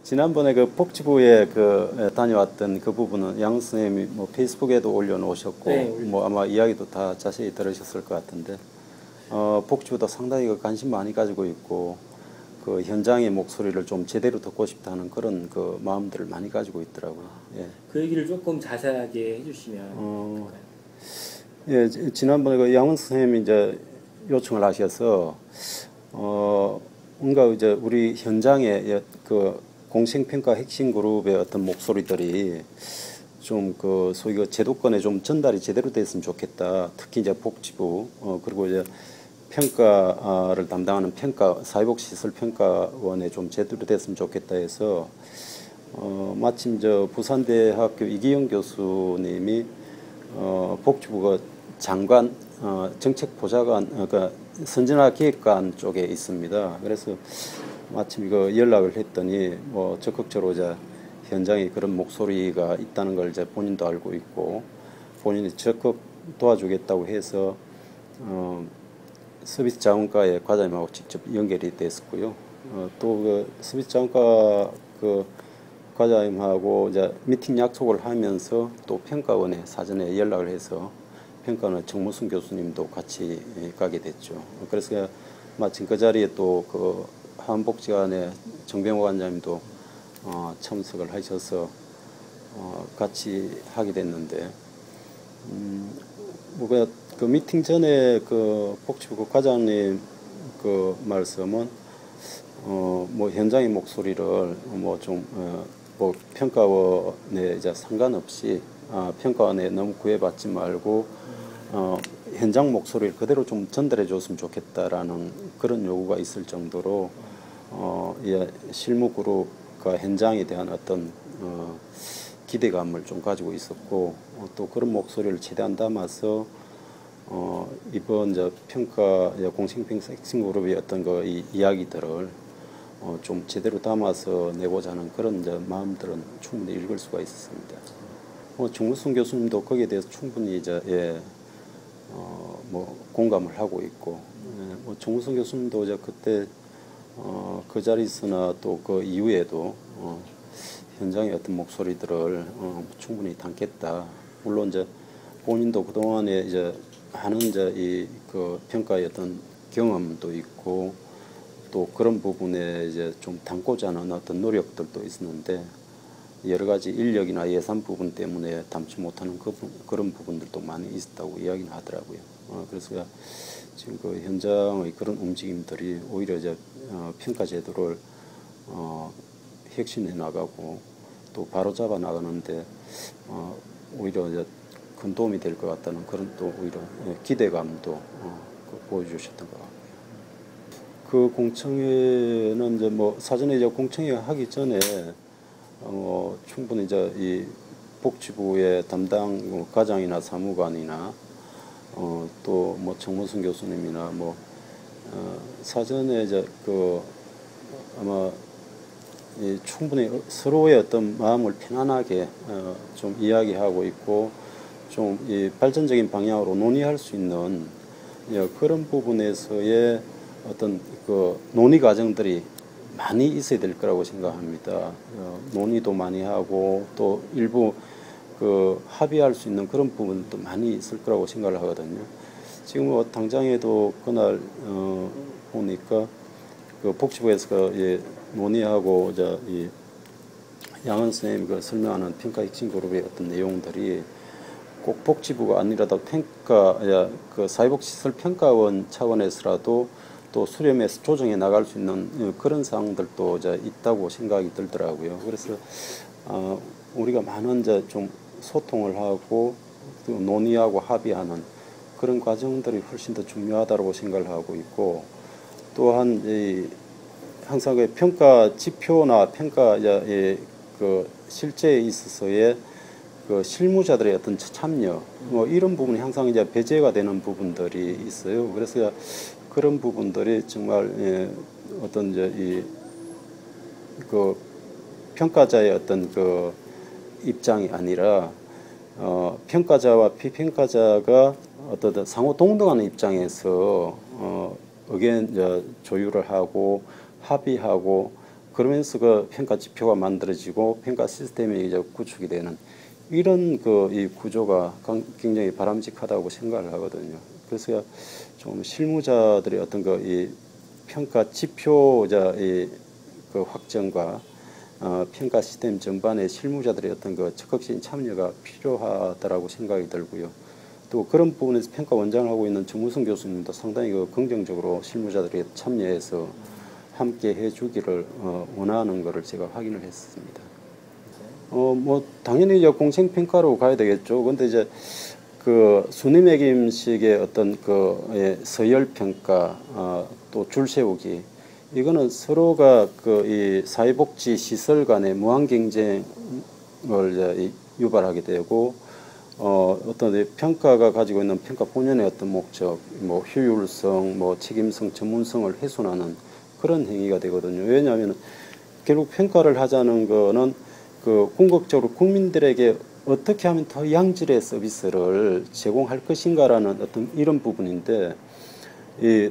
지난번에 그 복지부에 다녀왔던 그 부분은 양 선생님이 뭐 페이스북에도 올려놓으셨고, 네, 뭐 아마 이야기도 다 자세히 들으셨을 것 같은데, 복지부도 상당히 그 관심 많이 가지고 있고, 그 현장의 목소리를 좀 제대로 듣고 싶다는 그런 그 마음들을 많이 가지고 있더라고요. 예. 그 얘기를 조금 자세하게 해주시면 될까요? 예, 지난번에 그 양원 선생님이 이제 요청을 하셔서, 뭔가 이제 우리 현장의 그 공생평가 핵심 그룹의 어떤 목소리들이 좀 그 소위 그 제도권에 좀 전달이 제대로 됐으면 좋겠다. 특히 이제 복지부, 그리고 이제 평가를 담당하는 사회복지시설평가원에 좀 제대로 됐으면 좋겠다 해서, 마침 저 부산대학교 이기영 교수님이 복지부가 장관, 정책보좌관, 그러니까 선진화기획관 쪽에 있습니다. 그래서 마침 이거 연락을 했더니 뭐 적극적으로 이제 현장에 그런 목소리가 있다는 걸 이제 본인도 알고 있고 본인이 적극 도와주겠다고 해서 서비스 자원과의 과장님하고 직접 연결이 됐었고요. 또 그 서비스 자원과 그 과장님하고 이제 미팅 약속을 하면서 또 평가원에 사전에 연락을 해서 평가원 정무순 교수님도 같이 가게 됐죠. 그래서 마침 그 자리에 또 그 한복지관의 정병호 관장님도 참석을 하셔서 같이 하게 됐는데, 그 미팅 전에 그 복지부 과장님 그 말씀은 뭐 현장의 목소리를 뭐 좀 뭐 평가원에 이제 상관없이 평가원에 너무 구애받지 말고 현장 목소리를 그대로 좀 전달해 줬으면 좋겠다라는 그런 요구가 있을 정도로 실무 그룹과 현장에 대한 어떤 기대감을 좀 가지고 있었고, 또 그런 목소리를 최대한 담아서 이번 평가 공생평가 핵심 그룹의 어떤 이 이야기들을 좀 제대로 담아서 내고자 하는 그런 마음들은 충분히 읽을 수가 있었습니다. 정무순 교수님도 거기에 대해서 충분히 뭐 공감을 하고 있고, 뭐 정무순 교수님도 그때 그 자리에서나 또 그 이후에도 현장의 어떤 목소리들을 충분히 담겠다. 물론 본인도 그 동안에 하는 그 평가의 어떤 경험도 있고 또 그런 부분에 좀 담고자 하는 어떤 노력들도 있었는데 여러 가지 인력이나 예산 부분 때문에 담지 못하는 그런 부분들도 많이 있었다고 이야기는 하더라고요. 그래서 지금 그 현장의 그런 움직임들이 오히려 평가 제도를 혁신해 나가고 또 바로잡아 나가는데 오히려 큰 도움이 될 것 같다는 그런 또 오히려 기대감도 보여주셨던 것 같고요. 그 공청회는 뭐 사전에 공청회 하기 전에 충분히 이 복지부의 담당 과장이나 사무관이나 또 뭐 정무순 교수님이나 뭐 사전에 아마 충분히 서로의 어떤 마음을 편안하게 좀 이야기하고 있고 좀 이 발전적인 방향으로 논의할 수 있는 그런 부분에서의 어떤 그 논의 과정들이 많이 있어야 될 거라고 생각합니다. 논의도 많이 하고 또 일부 그 합의할 수 있는 그런 부분도 많이 있을 거라고 생각을 하거든요. 지금 뭐 당장에도 그날 보니까 그 복지부에서 논의하고 이 양은 선생님이 설명하는 평가 핵심 그룹의 어떤 내용들이 꼭 복지부가 아니라도 그 사회복지시설 평가원 차원에서라도 또 수렴해서 조정해 나갈 수 있는 그런 사항들도 있다고 생각이 들더라고요. 그래서 우리가 많은 좀 소통을 하고 또 논의하고 합의하는 그런 과정들이 훨씬 더 중요하다고 생각을 하고 있고, 또한 항상 그 평가 지표나 평가 그 실제에 있어서의 그 실무자들의 어떤 참여 뭐 이런 부분이 항상 배제가 되는 부분들이 있어요. 그래서 그런 부분들이 정말 어떤 그 평가자의 어떤 그 입장이 아니라 평가자와 피평가자가 어떤 상호 동등하는 입장에서 의견 조율을 하고 합의하고 그러면서 그 평가 지표가 만들어지고 평가 시스템이 이제 구축이 되는 이런 그 이 구조가 굉장히 바람직하다고 생각을 하거든요. 그래서 좀 실무자들의 어떤 그 이 평가 지표자 그 확정과 평가 시스템 전반의 실무자들의 어떤 그 적극적인 참여가 필요하다라고 생각이 들고요. 또 그런 부분에서 평가 원장을 하고 있는 정무성 교수님도 상당히 그 긍정적으로 실무자들이 참여해서 함께 해주기를 원하는 것을 제가 확인을 했습니다. 뭐 당연히 이제 공생 평가로 가야 되겠죠. 근데 이제 그 순위 매김식의 어떤 그 서열 평가 또 줄 세우기 이거는 서로가 그 이 사회복지 시설 간의 무한 경쟁을 이제 유발하게 되고 어떤 평가가 가지고 있는 평가 본연의 어떤 목적, 뭐 효율성, 뭐 책임성, 전문성을 훼손하는 그런 행위가 되거든요. 왜냐하면 결국 평가를 하자는 거는 그 궁극적으로 국민들에게 어떻게 하면 더 양질의 서비스를 제공할 것인가라는 어떤 이런 부분인데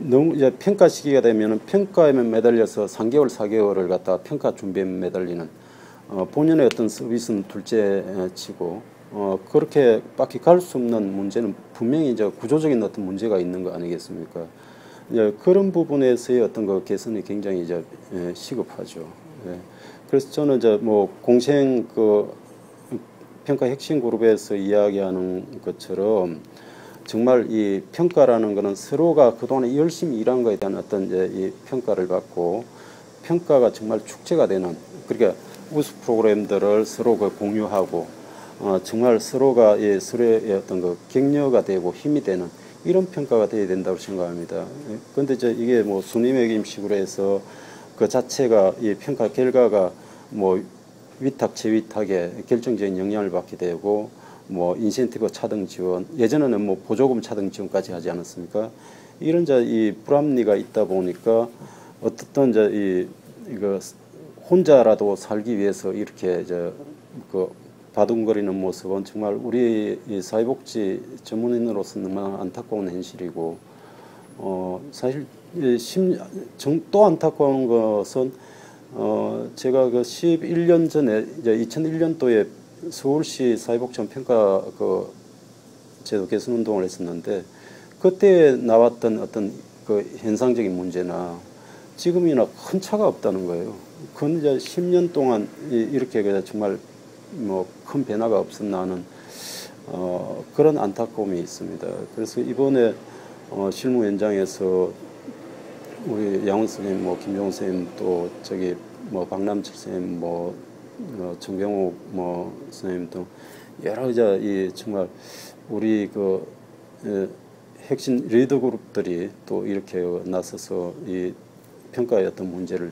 너무 이제 평가 시기가 되면은 평가에만 매달려서 3개월, 4개월을 갖다가 평가 준비에 매달리는 본연의 어떤 서비스는 둘째치고 그렇게 밖에 갈 수 없는 문제는 분명히 이제 구조적인 어떤 문제가 있는 거 아니겠습니까? 이제 그런 부분에서의 어떤 그 개선이 굉장히 이제 시급하죠. 예. 그래서 저는 이제 뭐 공생 그 평가 핵심 그룹에서 이야기하는 것처럼 정말 이 평가라는 것은 서로가 그동안에 열심히 일한 거에 대한 어떤 이제 이 평가를 받고 평가가 정말 축제가 되는 그러니까 우수 프로그램들을 서로 그 공유하고 정말 서로가 서로의 어떤 그 격려가 되고 힘이 되는 이런 평가가 되어야 된다고 생각합니다. 그런데 이제 이게 뭐 순위 매김식으로 해서 그 자체가 이 평가 결과가 뭐 위탁 재위탁에 결정적인 영향을 받게 되고 뭐 인센티브 차등 지원 예전에는 뭐 보조금 차등 지원까지 하지 않았습니까? 이런 이 불합리가 있다 보니까 어떻든 이거 혼자라도 살기 위해서 이렇게 그 바둥거리는 모습은 정말 우리 이 사회복지 전문인으로서 너무 안타까운 현실이고 사실 또 안타까운 것은 제가 그 11년 전에 이제 2001년도에 서울시 사회복지 평가 그 제도 개선 운동을 했었는데 그때 나왔던 어떤 그 현상적인 문제나 지금이나 큰 차가 없다는 거예요. 그건 이제 10년 동안 이렇게 그냥 정말 뭐 큰 변화가 없었나 하는 그런 안타까움이 있습니다. 그래서 이번에 실무 현장에서 우리 양훈 선생님, 뭐 김종훈 선생님, 또 저기 뭐 박남철 선생님, 뭐 정병욱 뭐 선생님 등 여러 가지 정말 우리 그 핵심 리더 그룹들이 또 이렇게 나서서 이 평가의 어떤 문제를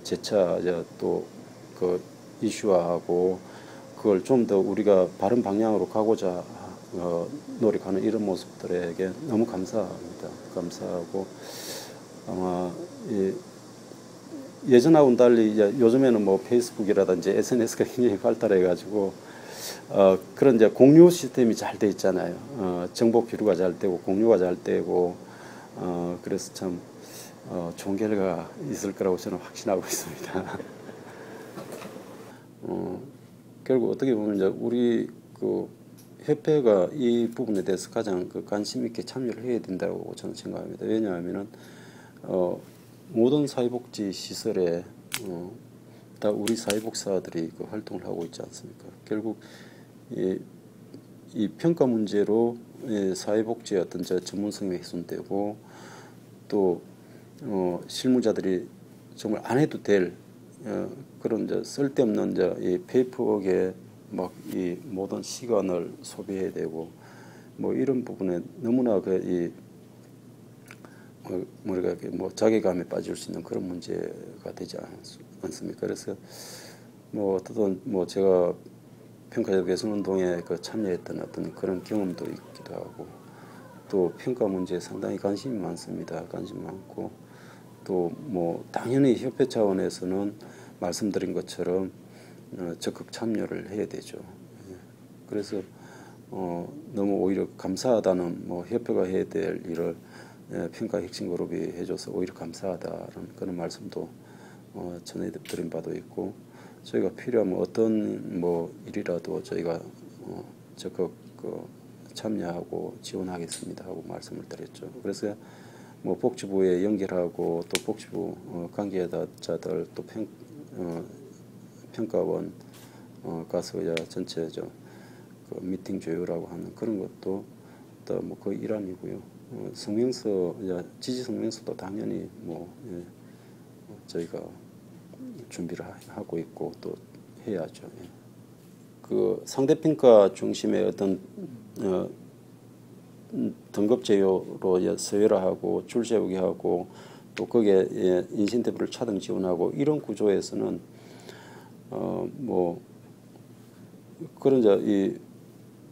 재차 또 그 이슈화하고 그걸 좀 더 우리가 바른 방향으로 가고자 노력하는 이런 모습들에게 너무 감사합니다. 감사하고 아마 예전하고는 달리 이제 요즘에는 뭐 페이스북이라든지 SNS가 굉장히 발달해가지고 그런 이제 공유 시스템이 잘 돼 있잖아요. 정보 교류가 잘 되고 공유가 잘 되고 그래서 참 좋은 결과가 있을 거라고 저는 확신하고 있습니다. 결국 어떻게 보면 이제 우리 그 협회가 이 부분에 대해서 가장 그 관심 있게 참여를 해야 된다고 저는 생각합니다. 왜냐하면은 모든 사회복지 시설에 다 우리 사회복사들이 그 활동을 하고 있지 않습니까? 결국 이 평가 문제로 사회복지의 어떤 전문성이 훼손되고 또 실무자들이 정말 안 해도 될 그런 쓸데없는 이 페이퍼워크에 막 이 모든 시간을 소비해야 되고 뭐 이런 부분에 너무나 뭐랄까 뭐 자괴감에 빠질 수 있는 그런 문제가 되지 않습니까? 그래서 뭐 어떤 뭐 제가 평가 개선 운동에 참여했던 어떤 그런 경험도 있기도 하고 또 평가 문제에 상당히 관심이 많습니다. 관심 많고 또 뭐 당연히 협회 차원에서는 말씀드린 것처럼 적극 참여를 해야 되죠. 그래서 너무 오히려 감사하다는 뭐 협회가 해야 될 일을 평가 핵심 그룹이 해줘서 오히려 감사하다는 그런 말씀도 전해드린 바도 있고, 저희가 필요하면 어떤 뭐 일이라도 저희가 적극 참여하고 지원하겠습니다 하고 말씀을 드렸죠. 그래서 뭐 복지부에 연결하고 또 복지부 관계자들 또 평가원 가서 전체 그 미팅 조율하고 하는 그런 것도 또 뭐 그 일환이고요. 성명서 지지 성명서도 당연히 뭐 저희가 준비를 하고 있고 또 해야죠. 예. 그 상대평가 중심의 어떤 등급 제휴로 서열화하고 줄 세우게 하고 또 거기에 인센티브를 차등 지원하고 이런 구조에서는 뭐 그런 이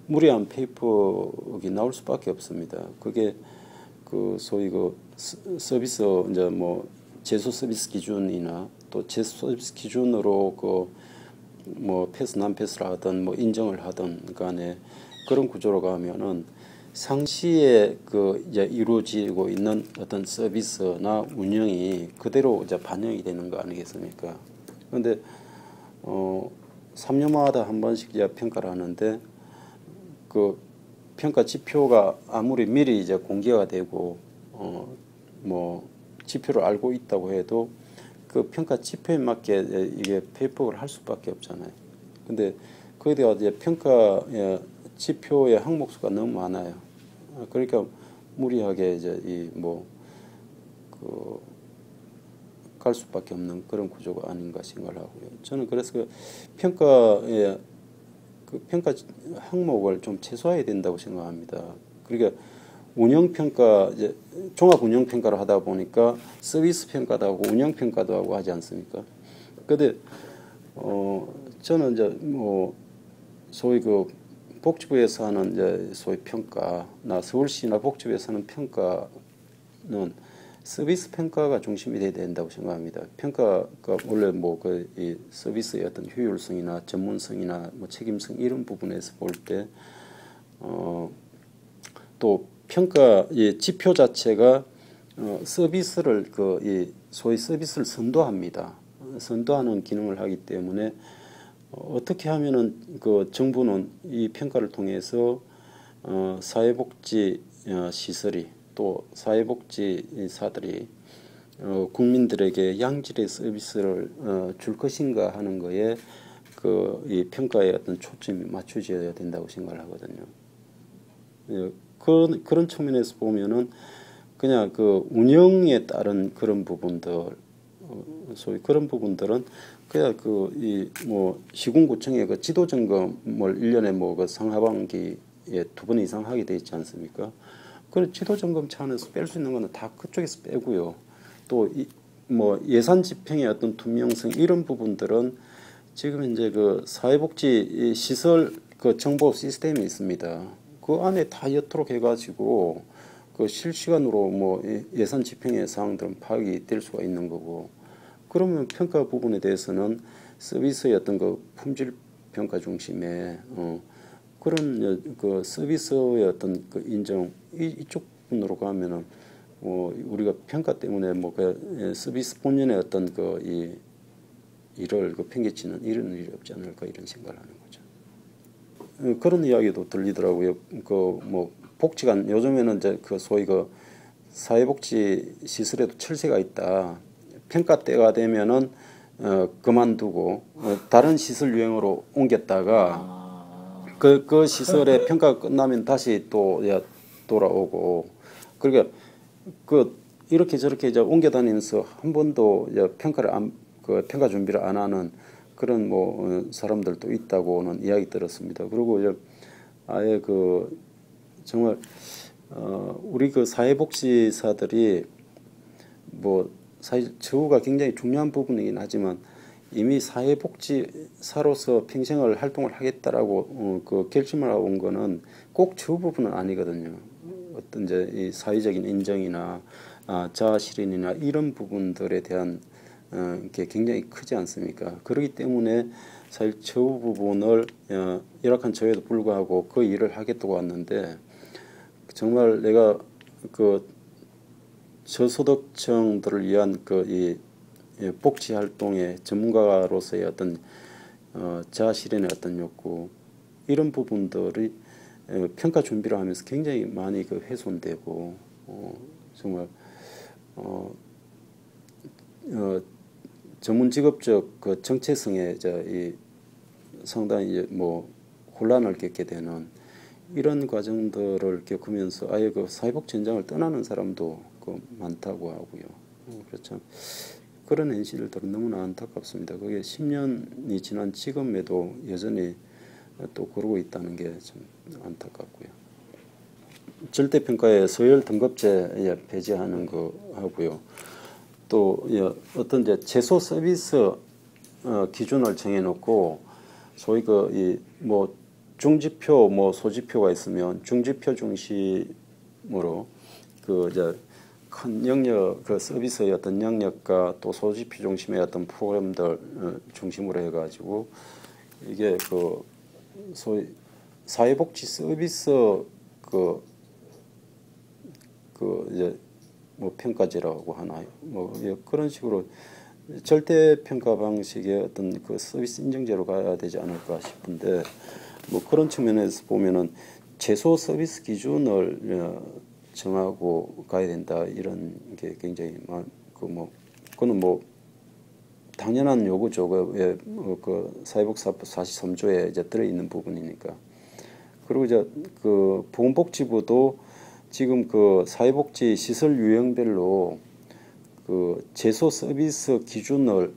무리한 페이퍼가 나올 수밖에 없습니다. 그게 그 소위 그 서비스 뭐 제소 서비스 기준이나 또 제소 서비스 기준으로 그 뭐 패스 난 패스를 하든 뭐 인정을 하든 간에 그런 구조로 가면은 상시에 그 이루어지고 있는 어떤 서비스나 운영이 그대로 반영이 되는 거 아니겠습니까? 그런데 3년마다 한 번씩 평가를 하는데 그 평가 지표가 아무리 미리 공개가 되고 뭐 지표를 알고 있다고 해도 그 평가 지표에 맞게 이게 페이퍼를 할 수밖에 없잖아요. 근데 거기에 대한 평가 지표의 항목수가 너무 많아요. 그러니까 무리하게 갈 수밖에 없는 그런 구조가 아닌가 생각을 하고요. 저는 그래서 그 평가의 그 평가 항목을 좀 최소화해야 된다고 생각합니다. 그러니까 운영평가 종합 운영평가를 하다 보니까 서비스 평가도 하고 운영평가도 하고 하지 않습니까? 근데 저는 뭐 소위 그 복지부에서 하는 소위 평가나 서울시나 복지부에서 하는 평가는 서비스 평가가 중심이 돼야 된다고 생각합니다. 평가가 원래 뭐 이 서비스의 어떤 효율성이나 전문성이나 뭐 책임성 이런 부분에서 볼 때 또 평가 지표 자체가 서비스를 이 소위 서비스를 선도합니다. 선도하는 기능을 하기 때문에 어떻게 하면은 그 정부는 이 평가를 통해서 사회복지 시설이 또 사회복지사들이 국민들에게 양질의 서비스를 줄 것인가 하는 거에 이 평가의 어떤 초점이 맞춰져야 된다고 생각을 하거든요. 그런 측면에서 보면은 그냥 그 운영에 따른 그런 부분들, 소위 그런 부분들은 그냥 뭐 시군구청의 그 지도 점검을 1년에 뭐 그 상하반기에 2번 이상 하게 돼 있지 않습니까? 그 지도 점검 차원에서 뺄 수 있는 거는 다 그쪽에서 빼고요. 또 뭐 예산 집행의 어떤 투명성 이런 부분들은 지금 이제 그 사회복지 시설 그 정보 시스템이 있습니다. 그 안에 다 엿도록 해가지고 그 실시간으로 뭐 예산 집행의 사항들은 파악이 될 수가 있는 거고, 그러면 평가 부분에 대해서는 서비스의 어떤 그 품질 평가 중심의 그런 그 서비스의 어떤 그 인정 이쪽 부분으로 가면은 우리가 평가 때문에 뭐 그 서비스 본연의 어떤 그 이 일을 그 팽개치는 이런 일이 없지 않을까 이런 생각을 하는 거죠. 그런 이야기도 들리더라고요. 그 뭐 복지관 요즘에는 이제 그 소위 그 사회복지 시설에도 철새가 있다. 평가 때가 되면은 그만두고 다른 시설 유형으로 옮겼다가 그 시설의 평가 끝나면 다시 또 돌아오고, 그러니까 이렇게 저렇게 옮겨 다니면서 한 번도 평가를 평가 준비를 안 하는 그런 뭐 사람들도 있다고는 이야기 들었습니다. 그리고 아예 정말 우리 그 사회복지사들이 뭐 사실 처우가 굉장히 중요한 부분이긴 하지만 이미 사회복지사로서 평생을 활동을 하겠다라고 결심을 하고 온 거는 꼭 저 부분은 아니거든요. 어떤 이 사회적인 인정이나 자아 실현이나 이런 부분들에 대한 게 굉장히 크지 않습니까? 그렇기 때문에 사실 저 부분을 열악한 처에도 불구하고 그 일을 하겠다고 왔는데, 정말 내가 저소득층들을 위한 이 복지 활동의 전문가로서의 어떤 자아 실현의 어떤 욕구 이런 부분들이 평가 준비를 하면서 굉장히 많이 그 훼손되고 정말 전문 직업적 그 정체성에 이 상당히 뭐 혼란을 겪게 되는 이런 과정들을 겪으면서 아예 그 사회복지 현장을 떠나는 사람도 그 많다고 하고요. 그렇죠. 그런 현실들은 너무나 안타깝습니다. 그게 10년이 지난 지금에도 여전히 또 그러고 있다는 게 좀 안타깝고요. 절대평가의 서열 등급제 폐지하는 거 하고요. 또 어떤 이제 최소 서비스 기준을 정해놓고 소위 뭐 중지표 뭐 소지표가 있으면 중지표 중심으로 이제 큰 영역 그 서비스의 어떤 영역과 또 소지표 중심의 어떤 프로그램들 중심으로 해가지고 이게 소위 사회복지 서비스 이제 뭐 평가제라고 하나요? 뭐 그런 식으로 절대 평가 방식의 어떤 그 서비스 인정제로 가야 되지 않을까 싶은데 뭐 그런 측면에서 보면은 최소 서비스 기준을 정하고 가야 된다 이런 게 굉장히 그거는 뭐 당연한 요구죠. 그 사회복지法 43조에 이제 들어 있는 부분이니까. 그리고 이제 그 보건복지부도 지금 그 사회복지 시설 유형별로 그 최소 서비스 기준을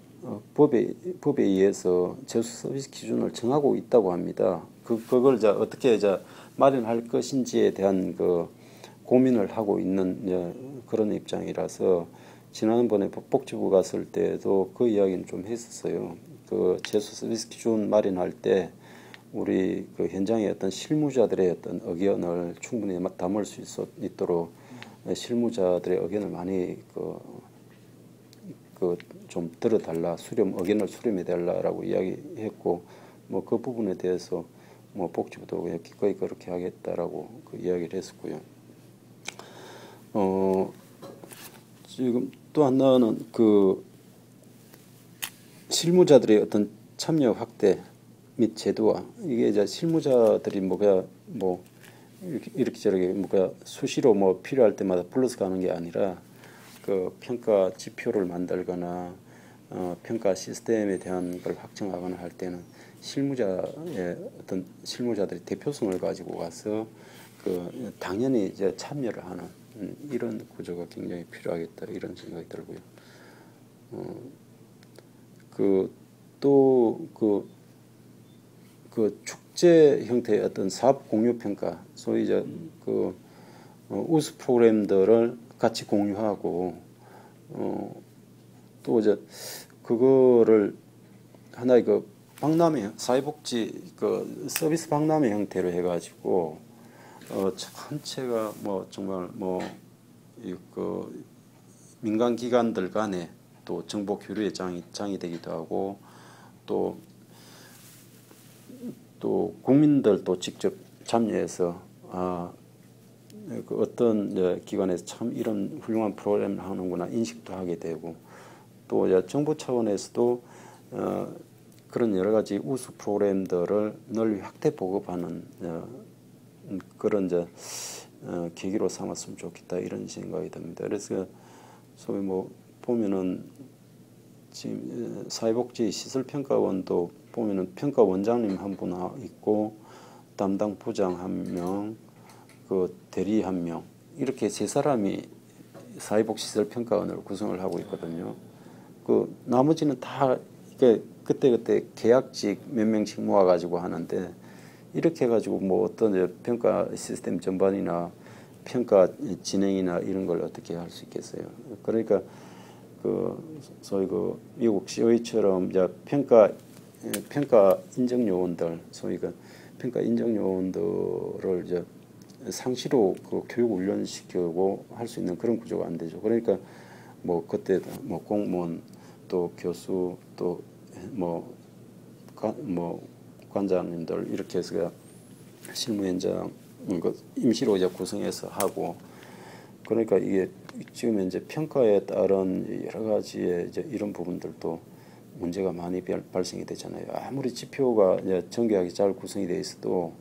법에 의해서 최소 서비스 기준을 정하고 있다고 합니다. 그걸 이제 어떻게 이제 마련할 것인지에 대한 그 고민을 하고 있는 그런 입장이라서 지난번에 복지부 갔을 때도 그 이야기는 좀 했었어요. 그 최소 서비스 기준 마련할 때 우리 그 현장의 어떤 실무자들의 어떤 의견을 충분히 담을 수 있도록 실무자들의 의견을 많이 좀 들어달라 의견을 수렴해 달라라고 이야기했고 뭐 그 부분에 대해서 뭐 복지부도 그냥 기꺼이 그렇게 하겠다라고 그 이야기를 했었고요. 지금 또 하나는 그 실무자들의 어떤 참여 확대 및 제도화 이게 이제 실무자들이 뭐 이렇게 저렇게 수시로 뭐 필요할 때마다 불러서 가는 게 아니라 그 평가 지표를 만들거나 평가 시스템에 대한 걸 확정하거나 할 때는 실무자들이 대표성을 가지고 가서 그 당연히 이제 참여를 하는 이런 구조가 굉장히 필요하겠다 이런 생각이 들고요. 그 축제 형태의 어떤 사업 공유 평가, 소위 이제 우수 프로그램들을 같이 공유하고 또 이제 그거를 하나의 그 박람회 사회복지 그 서비스 박람회 형태로 해가지고 전체가 뭐 정말 그 민간 기관들 간에 또 정보 교류의 장이 되기도 하고 또 국민들도 직접 참여해서 그 어떤 기관에서 참 이런 훌륭한 프로그램을 하는구나 인식도 하게 되고 또 정부 차원에서도 그런 여러 가지 우수 프로그램들을 널리 확대 보급하는 그런 계기로 삼았으면 좋겠다 이런 생각이 듭니다. 그래서 소위 뭐 보면은 지금 사회복지 시설평가원도 보면은 평가원장님 한 분 있고 담당 부장 한 명, 그 대리 한 명 이렇게 세 사람이 사회복지시설평가원을 구성을 하고 있거든요. 그 나머지는 다 그때 계약직 몇 명씩 모아가지고 하는데 이렇게 해가지고 뭐 어떤 평가 시스템 전반이나 평가 진행이나 이런 걸 어떻게 할 수 있겠어요. 그러니까 소위 미국 COE처럼 이제 평가 인정 요원들 소위 평가 인정 요원들을 이제 상시로 교육 훈련시키고 할 수 있는 그런 구조가 안 되죠. 그러니까 뭐 그때 뭐 공무원 또 교수 또 관장님들 이렇게 해서 실무 현장 임시로 이제 구성해서 하고 그러니까 이게 지금 이제 평가에 따른 여러 가지의 이제 이런 부분들도 문제가 많이 발생이 되잖아요. 아무리 지표가 이제 정교하게 잘 구성이 돼 있어도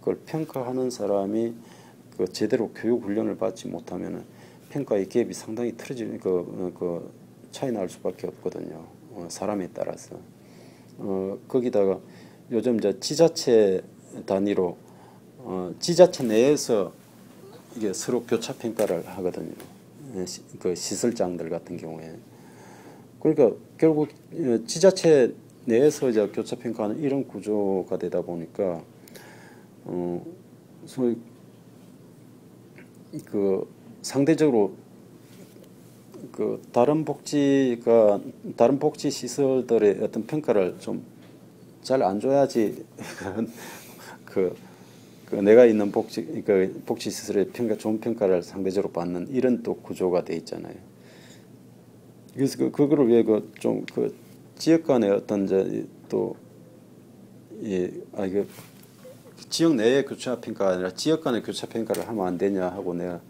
그걸 평가하는 사람이 그 제대로 교육 훈련을 받지 못하면은 평가의 갭이 상당히 틀어지는 그 차이 날 수밖에 없거든요. 사람에 따라서. 거기다가 요즘 이제 지자체 단위로 지자체 내에서 이게 서로 교차 평가를 하거든요. 그 시설장들 같은 경우에. 그러니까 결국 지자체 내에서 이제 교차 평가하는 이런 구조가 되다 보니까 소위 그 상대적으로 그 다른 복지 시설들의 어떤 평가를 좀 잘 안 줘야지 그 내가 있는 복지 시설의 좋은 평가를 상대적으로 받는 이런 또 구조가 돼 있잖아요. 그래서 그거를 위해 그 지역 간의 어떤 이제 또 이게 지역 내의 교차 평가가 아니라 지역 간의 교차 평가를 하면 안 되냐 하고 내가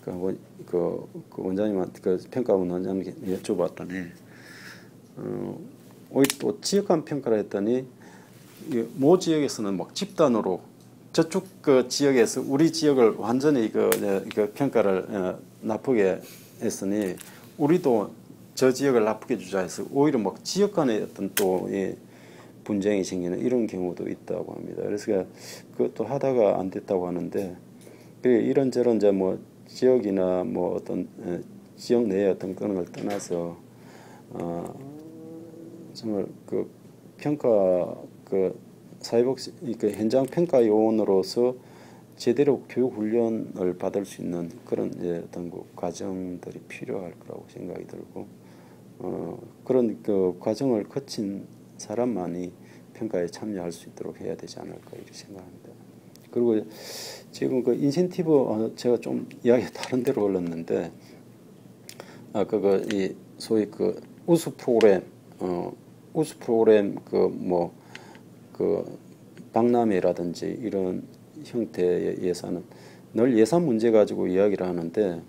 그 원장님한테 그 평가원 원장님께 여쭤봤더니 오히려 또 지역 간 평가를 했더니 모 지역에서는 막 집단으로 저쪽 그 지역에서 우리 지역을 완전히 그 평가를 나쁘게 했으니 우리도 저 지역을 나쁘게 주자 해서 오히려 막 지역 간의 어떤 또 분쟁이 생기는 이런 경우도 있다고 합니다. 그래서 그것도 하다가 안 됐다고 하는데 이런저런 이제 뭐 지역이나 뭐 어떤 지역 내의 어떤 그런 걸 떠나서 정말 그 평가 그 사회복지 그 현장 평가 요원으로서 제대로 교육 훈련을 받을 수 있는 그런 이제 어떤 그 과정들이 필요할 거라고 생각이 들고 그런 그 과정을 거친 사람만이 평가에 참여할 수 있도록 해야 되지 않을까 이렇게 생각합니다. 그리고 지금 그 인센티브 제가 좀 이야기가 다른 데로 흘렀는데 이 소위 그 우수 프로그램 그 박람회라든지 이런 형태의 예산은 늘 예산 문제 가지고 이야기를 하는데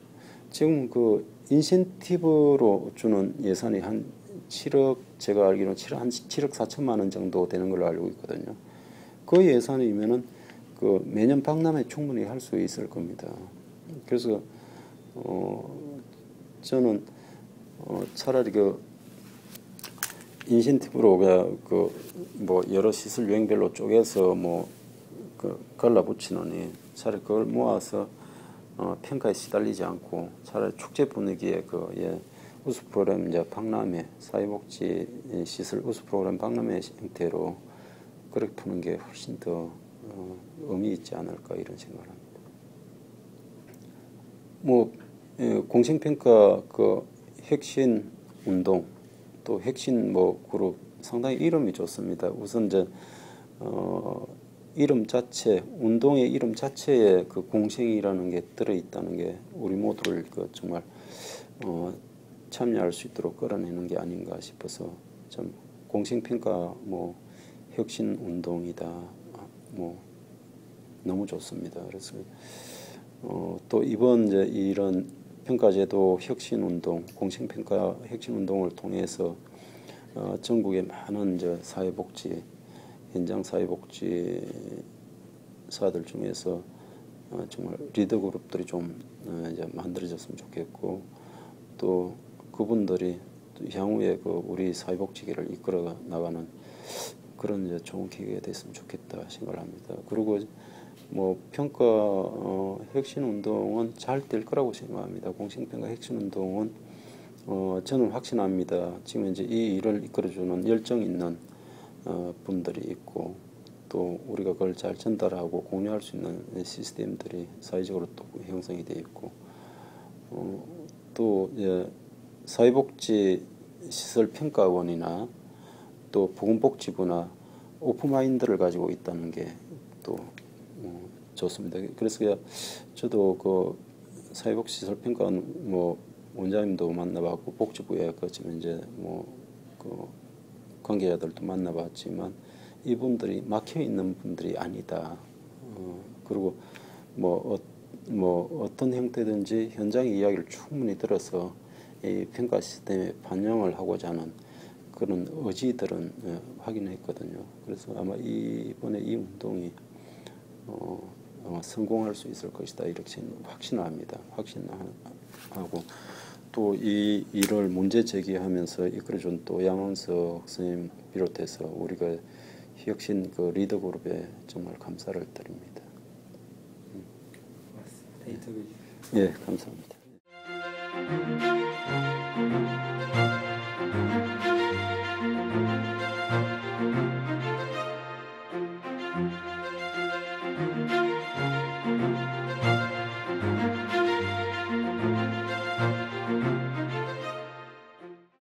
지금 그 인센티브로 주는 예산이 한 7억 제가 알기로는 7억 4천만 원 정도 되는 걸로 알고 있거든요. 그 예산이면은 그 매년 박람회 충분히 할 수 있을 겁니다. 그래서 저는 차라리 그 인센티브로 뭐 여러 시설 유형별로 쪼개서 뭐 갈라붙이느니 차라리 그걸 모아서 평가에 시달리지 않고 차라리 축제 분위기에 우수 프로그램 이제 박람회 사회복지 시설 우수 프로그램 박람회 형태로 그렇게 푸는 게 훨씬 더 의미 있지 않을까 이런 생각을 합니다. 뭐 공정평가 그 혁신 운동 또 혁신 뭐 그룹 상당히 이름이 좋습니다. 우선 이제 이름 자체 운동의 이름 자체에 그 공생이라는 게 들어 있다는 게 우리 모두를 정말 참여할 수 있도록 끌어내는 게 아닌가 싶어서 좀 공생평가 뭐 혁신 운동이다 뭐 너무 좋습니다. 그래서 또 이번 이제 이런 평가제도 혁신 운동 공생평가 혁신 운동을 통해서 전국의 많은 이제 사회복지 현장 사회복지사들 중에서 정말 리더 그룹들이 좀 이제 만들어졌으면 좋겠고 또 그분들이 또 향후에 우리 사회복지계를 이끌어 나가는 그런 이제 좋은 계기가 됐으면 좋겠다 생각을 합니다. 그리고 뭐 평가 혁신 운동은 잘 될 거라고 생각합니다. 공정평가 혁신 운동은 저는 확신합니다. 지금 이제 이 일을 이끌어주는 열정 있는 분들이 있고 또 우리가 그걸 잘 전달하고 공유할 수 있는 시스템들이 사회적으로 또 형성이 되어 있고 또 사회복지 시설 평가원이나 또 보건복지부나 오픈마인드를 가지고 있다는 게 또 좋습니다. 그래서 저도 그 사회복지시설 평가원 뭐 원장님도 만나봤고 복지부에 지금 이제 그 관계자들도 만나봤지만 이분들이 막혀 있는 분들이 아니다. 그리고 뭐 뭐 어떤 형태든지 현장의 이야기를 충분히 들어서 이 평가 시스템에 반영을 하고자 하는 그런 의지들은 확인했거든요. 그래서 아마 이번에 이 운동이 아마 성공할 수 있을 것이다 이렇게 확신합니다. 확신하고 또 이 일을 문제 제기하면서 이끌어준 또 양원석 선생님 비롯해서 우리가 혁신 그 리더 그룹에 정말 감사를 드립니다. 고맙습니다. 인터뷰. 예, 감사합니다.